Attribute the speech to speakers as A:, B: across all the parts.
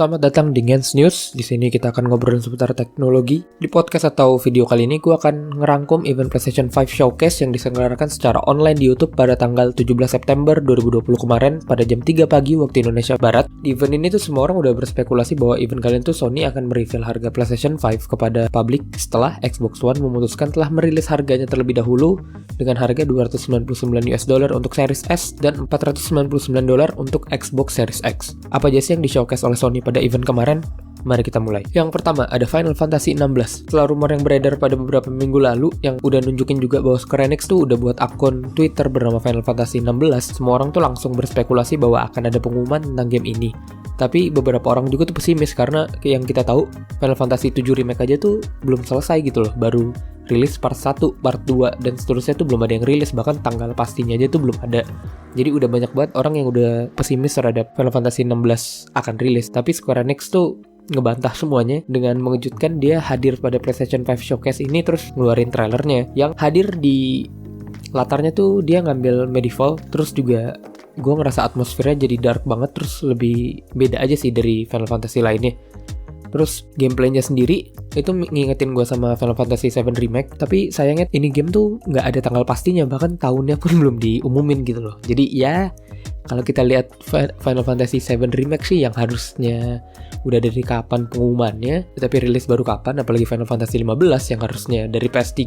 A: Selamat datang di Gens News. Di sini kita akan ngobrolin seputar teknologi. Di podcast atau video kali ini gue akan ngerangkum event PlayStation 5 Showcase yang diselenggarakan secara online di YouTube pada tanggal 17 September 2020 kemarin pada jam 3 pagi waktu Indonesia Barat. Di event ini tuh semua orang udah berspekulasi bahwa event kali ini tuh Sony akan mereveal harga PlayStation 5 kepada publik setelah Xbox One memutuskan telah merilis harganya terlebih dahulu dengan harga $299 untuk Series S dan $499 untuk Xbox Series X. Apa aja sih yang di-showcase oleh Sony pada event kemarin? Mari kita mulai. Yang pertama, ada Final Fantasy 16. Setelah rumor yang beredar pada beberapa minggu lalu, yang udah nunjukin juga bahwa Square Enix tuh udah buat akun Twitter bernama Final Fantasy 16, semua orang tuh langsung berspekulasi bahwa akan ada pengumuman tentang game ini. Tapi beberapa orang juga tuh pesimis karena yang kita tahu, Final Fantasy 7 Remake aja tuh belum selesai gitu loh, baru rilis part 1, part 2, dan seterusnya tuh belum ada yang rilis, bahkan tanggal pastinya aja tuh belum ada. Jadi udah banyak banget orang yang udah pesimis terhadap Final Fantasy 16 akan rilis. Tapi Square Enix tuh ngebantah semuanya dengan mengejutkan dia hadir pada PlayStation 5 Showcase ini terus ngeluarin trailernya. Yang hadir di latarnya tuh dia ngambil medieval, terus juga gue ngerasa atmosfernya jadi dark banget, terus lebih beda aja sih dari Final Fantasy lainnya. Terus gameplaynya sendiri itu ngingetin gue sama Final Fantasy 7 Remake, tapi sayangnya ini game tuh nggak ada tanggal pastinya, bahkan tahunnya pun belum diumumin gitu loh. Jadi ya kalau kita lihat Final Fantasy 7 Remake sih yang harusnya udah dari kapan pengumumannya, tapi rilis baru kapan, apalagi Final Fantasy 15 yang harusnya dari PS3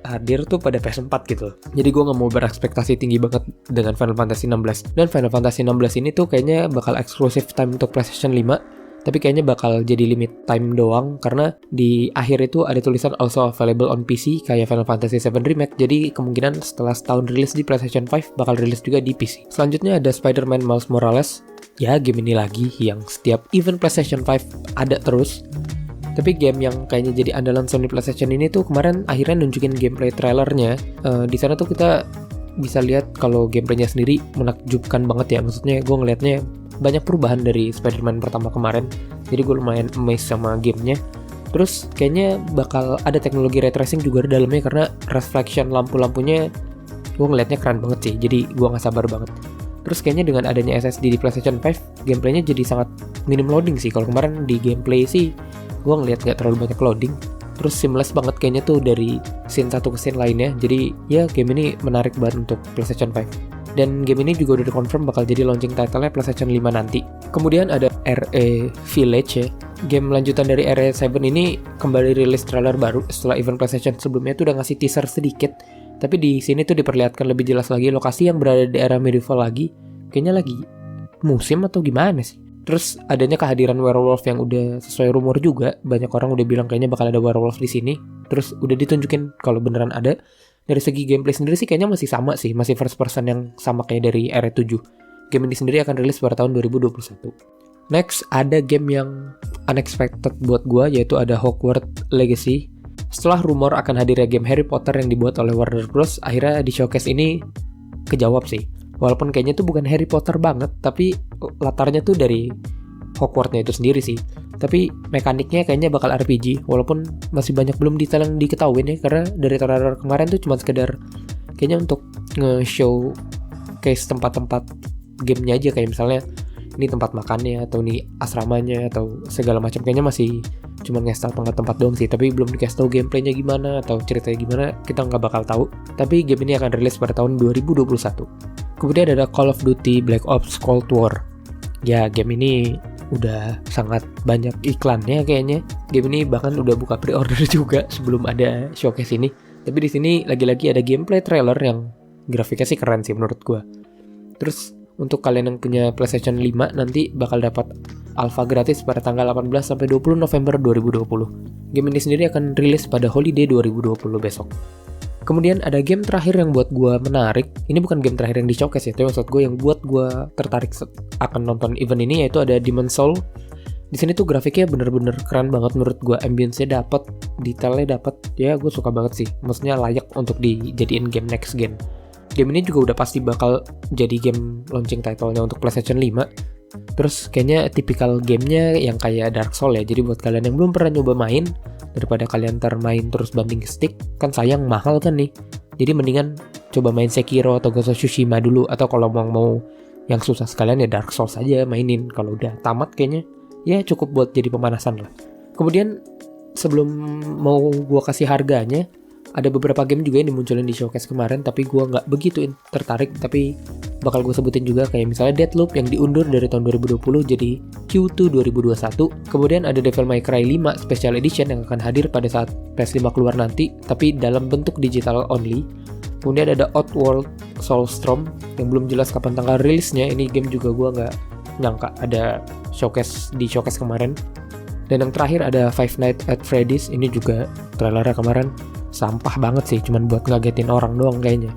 A: hadir tuh pada PS4 gitu. Jadi gue nggak mau berekspektasi tinggi banget dengan Final Fantasy 16. Dan Final Fantasy 16 ini tuh kayaknya bakal eksklusif time untuk PlayStation 5. Tapi kayaknya bakal jadi limit time doang karena di akhir itu ada tulisan also available on PC kayak Final Fantasy 7 Remake. Jadi kemungkinan setelah setahun rilis di PlayStation 5 bakal rilis juga di PC. Selanjutnya ada Spider-Man Miles Morales. Ya, game ini lagi yang setiap event PlayStation 5 ada terus. Tapi game yang kayaknya jadi andalan Sony PlayStation ini tuh kemarin akhirnya nunjukin gameplay trailernya. Di sana tuh kita bisa lihat kalau gameplaynya sendiri menakjubkan banget ya. Maksudnya gue ngelihatnya banyak perubahan dari Spider-Man pertama kemarin. Jadi gue lumayan amazed sama gamenya. Terus kayaknya bakal ada teknologi ray tracing juga di dalamnya karena reflection lampu-lampunya gue ngelihatnya keren banget sih. Jadi gue gak sabar banget. Terus kayaknya dengan adanya SSD di PlayStation 5, gameplaynya jadi sangat minim loading sih. Kalau kemarin di gameplay sih gue ngelihat gak terlalu banyak loading. Terus seamless banget kayaknya tuh dari scene satu ke scene lainnya. Jadi ya game ini menarik banget untuk PlayStation 5. Dan game ini juga udah dikonfirm bakal jadi launching title-nya PlayStation 5 nanti. Kemudian ada RE Village ya. Game lanjutan dari RE7 ini kembali rilis trailer baru setelah event PlayStation sebelumnya tuh udah ngasih teaser sedikit. Tapi di sini tuh diperlihatkan lebih jelas lagi lokasi yang berada di era medieval lagi. Kayaknya lagi musim atau gimana sih. Terus adanya kehadiran werewolf yang udah sesuai rumor juga. Banyak orang udah bilang kayaknya bakal ada werewolf di sini. Terus udah ditunjukin kalau beneran ada. Dari segi gameplay sendiri sih kayaknya masih sama sih, masih first person yang sama kayak dari RE7. Game ini sendiri akan rilis pada tahun 2021. Next, ada game yang unexpected buat gua, yaitu ada Hogwarts Legacy. Setelah rumor akan hadirnya game Harry Potter yang dibuat oleh Warner Bros, akhirnya di showcase ini kejawab sih. Walaupun kayaknya tuh bukan Harry Potter banget, tapi latarnya tuh dari Hogwarts-nya itu sendiri sih. Tapi mekaniknya kayaknya bakal RPG, walaupun masih banyak belum detail yang diketahuin ya, karena dari trailer kemarin tuh cuma sekedar kayaknya untuk nge-show case tempat-tempat gamenya aja, kayak misalnya ini tempat makannya, atau ini asramanya, atau segala macam. Kayaknya masih cuma nge-style tempat doang sih, tapi belum dikasih tahu gameplaynya gimana, atau ceritanya gimana, kita nggak bakal tahu. Tapi game ini akan rilis pada tahun 2021. Kemudian ada Call of Duty Black Ops Cold War. Ya, game ini udah sangat banyak iklannya kayaknya. Game ini bahkan udah buka pre-order juga sebelum ada showcase ini. Tapi di sini lagi-lagi ada gameplay trailer yang grafiknya sih keren sih menurut gua. Terus untuk kalian yang punya PlayStation 5 nanti bakal dapat alpha gratis pada tanggal 18 sampai 20 November 2020. Game ini sendiri akan rilis pada holiday 2020 besok. Kemudian ada game terakhir yang buat gue menarik. Ini bukan game terakhir yang di showcase ya, tapi maksud gue yang buat gue tertarik akan nonton event ini, yaitu ada Demon's Soul. Di sini tuh grafiknya bener-bener keren banget menurut gue, ambience-nya dapet, detailnya dapet. Ya gue suka banget sih, maksudnya layak untuk dijadiin game next gen. Game ini juga udah pasti bakal jadi game launching title-nya untuk PlayStation 5. Terus kayaknya tipikal gamenya yang kayak Dark Souls ya. Jadi buat kalian yang belum pernah nyoba main, daripada kalian main terus banting stick, kan sayang, mahal kan nih. Jadi mendingan coba main Sekiro atau Ghost of Tsushima dulu. Atau kalau mau yang susah sekalian ya Dark Souls aja mainin. Kalau udah tamat kayaknya ya cukup buat jadi pemanasan lah. Kemudian sebelum mau gue kasih harganya, ada beberapa game juga yang dimunculin di showcase kemarin, tapi gue nggak begitu tertarik, tapi bakal gue sebutin juga, kayak misalnya Deathloop yang diundur dari tahun 2020 jadi Q2 2021. Kemudian ada Devil May Cry 5 Special Edition yang akan hadir pada saat PS5 keluar nanti, tapi dalam bentuk digital only. Kemudian ada Oddworld Soulstorm yang belum jelas kapan tanggal rilisnya. Ini game juga gue nggak nyangka ada di showcase kemarin. Dan yang terakhir ada Five Nights at Freddy's. Ini juga trailernya kemarin sampah banget sih, cuman buat ngagetin orang doang kayaknya.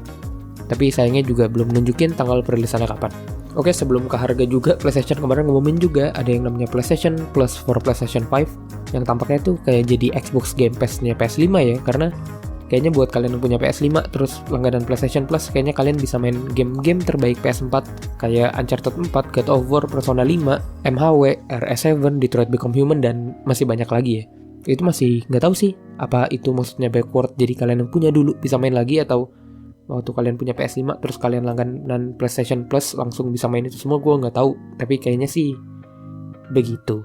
A: Tapi sayangnya juga belum nunjukin tanggal perilisannya kapan. Oke, sebelum ke harga juga, PlayStation kemarin ngumumin juga ada yang namanya PlayStation Plus for PlayStation 5, yang tampaknya tuh kayak jadi Xbox Game Pass-nya PS5 ya, karena kayaknya buat kalian yang punya PS5 terus langganan PlayStation Plus, kayaknya kalian bisa main game-game terbaik PS4 kayak Uncharted 4, God of War, Persona 5, MHW, RE7, Detroit Become Human, dan masih banyak lagi ya. Itu masih nggak tahu sih apa itu maksudnya backward, jadi kalian yang punya dulu bisa main lagi, atau waktu kalian punya PS5 terus kalian langganan PlayStation Plus langsung bisa main itu semua. Gue nggak tahu, tapi kayaknya sih begitu.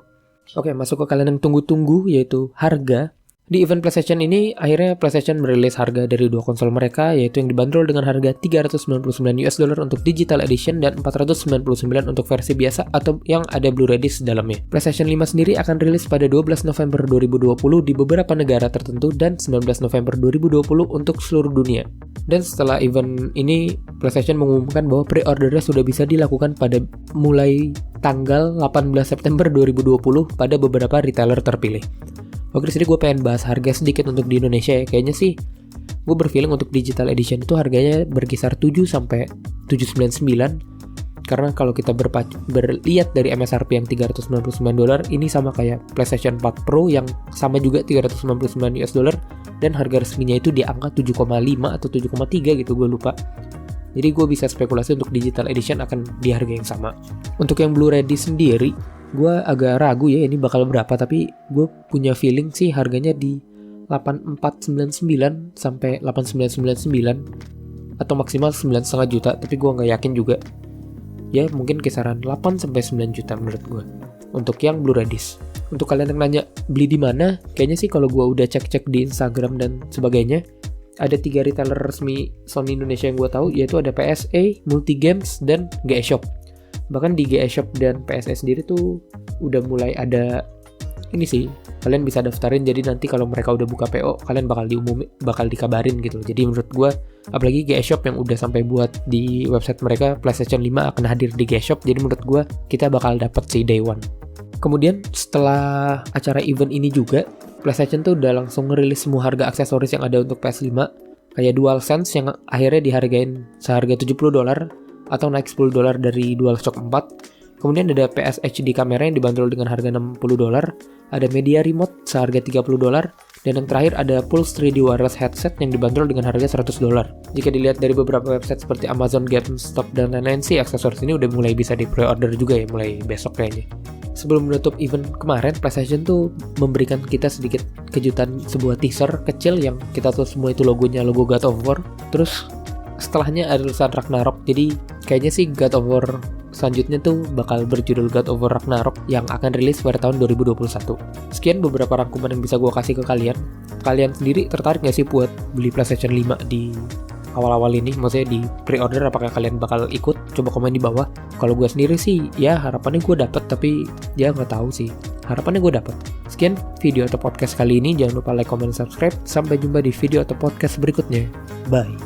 A: Oke, masuk ke kalian yang tunggu-tunggu, yaitu harga. Di event PlayStation ini, akhirnya PlayStation merilis harga dari dua konsol mereka, yaitu yang dibanderol dengan harga $399 untuk Digital Edition dan $499 untuk versi biasa atau yang ada Blu-ray disc dalamnya. PlayStation 5 sendiri akan rilis pada 12 November 2020 di beberapa negara tertentu dan 19 November 2020 untuk seluruh dunia. Dan setelah event ini, PlayStation mengumumkan bahwa pre-ordernya sudah bisa dilakukan pada mulai tanggal 18 September 2020 pada beberapa retailer terpilih. Oke, disini gue pengen bahas harga sedikit untuk di Indonesia ya. Kayaknya sih gue berfeeling untuk Digital Edition itu harganya berkisar 7 sampai 799. Karena kalau kita berlihat dari MSRP yang $399, ini sama kayak PlayStation 4 Pro yang sama juga $399, dan harga resminya itu di angka 7,5 atau 7,3 gitu, gue lupa. Jadi gue bisa spekulasi untuk Digital Edition akan di harga yang sama. Untuk yang Blu-ray disc sendiri, gue agak ragu ya ini bakal berapa, tapi gue punya feeling sih harganya di 8499 sampai 8999 atau maksimal 9,5 juta, tapi gue nggak yakin juga. Ya mungkin kisaran 8 sampai 9 juta menurut gue untuk yang Blu-ray disc. Untuk kalian yang nanya beli di mana, kayaknya sih kalau gue udah cek-cek di Instagram dan sebagainya, ada 3 retailer resmi Sony Indonesia yang gue tahu, yaitu ada PSA, Multigames, dan GS Shop. Bahkan di GS Shop dan PSA sendiri tuh udah mulai ada ini sih, kalian bisa daftarin, jadi nanti kalau mereka udah buka PO, kalian bakal dikabarin gitu. Jadi menurut gue, apalagi GS Shop yang udah sampai buat di website mereka, PlayStation 5 akan hadir di GS Shop, jadi menurut gue kita bakal dapet sih day one. Kemudian setelah acara event ini juga, PlayStation tuh udah langsung ngerilis semua harga aksesoris yang ada untuk PS5, kayak DualSense yang akhirnya dihargain seharga $70 atau naik $10 dari DualShock 4. Kemudian ada PS HD kamera yang dibanderol dengan harga $60, ada media remote seharga $30, dan yang terakhir ada Pulse 3D wireless headset yang dibanderol dengan harga $100. Jika dilihat dari beberapa website seperti Amazon, GameStop, dan lain-lain sih, aksesoris ini udah mulai bisa di pre-order juga ya, mulai besok kayaknya. Sebelum menutup event kemarin, PlayStation tuh memberikan kita sedikit kejutan, sebuah teaser kecil yang kita tuh semua itu logonya logo God of War. Terus setelahnya ada tulisan Ragnarok, jadi kayaknya sih God of War selanjutnya tuh bakal berjudul God of War Ragnarok yang akan rilis pada tahun 2021. Sekian beberapa rangkuman yang bisa gue kasih ke kalian. Kalian sendiri tertarik gak sih buat beli PlayStation 5 di awal-awal ini? Maksudnya di pre-order, apakah kalian bakal ikut? Coba komen di bawah. Kalau gue sendiri sih, ya harapannya gue dapet, tapi ya nggak tahu sih. Harapannya gue dapet. Sekian video atau podcast kali ini. Jangan lupa like, comment, subscribe. Sampai jumpa di video atau podcast berikutnya. Bye.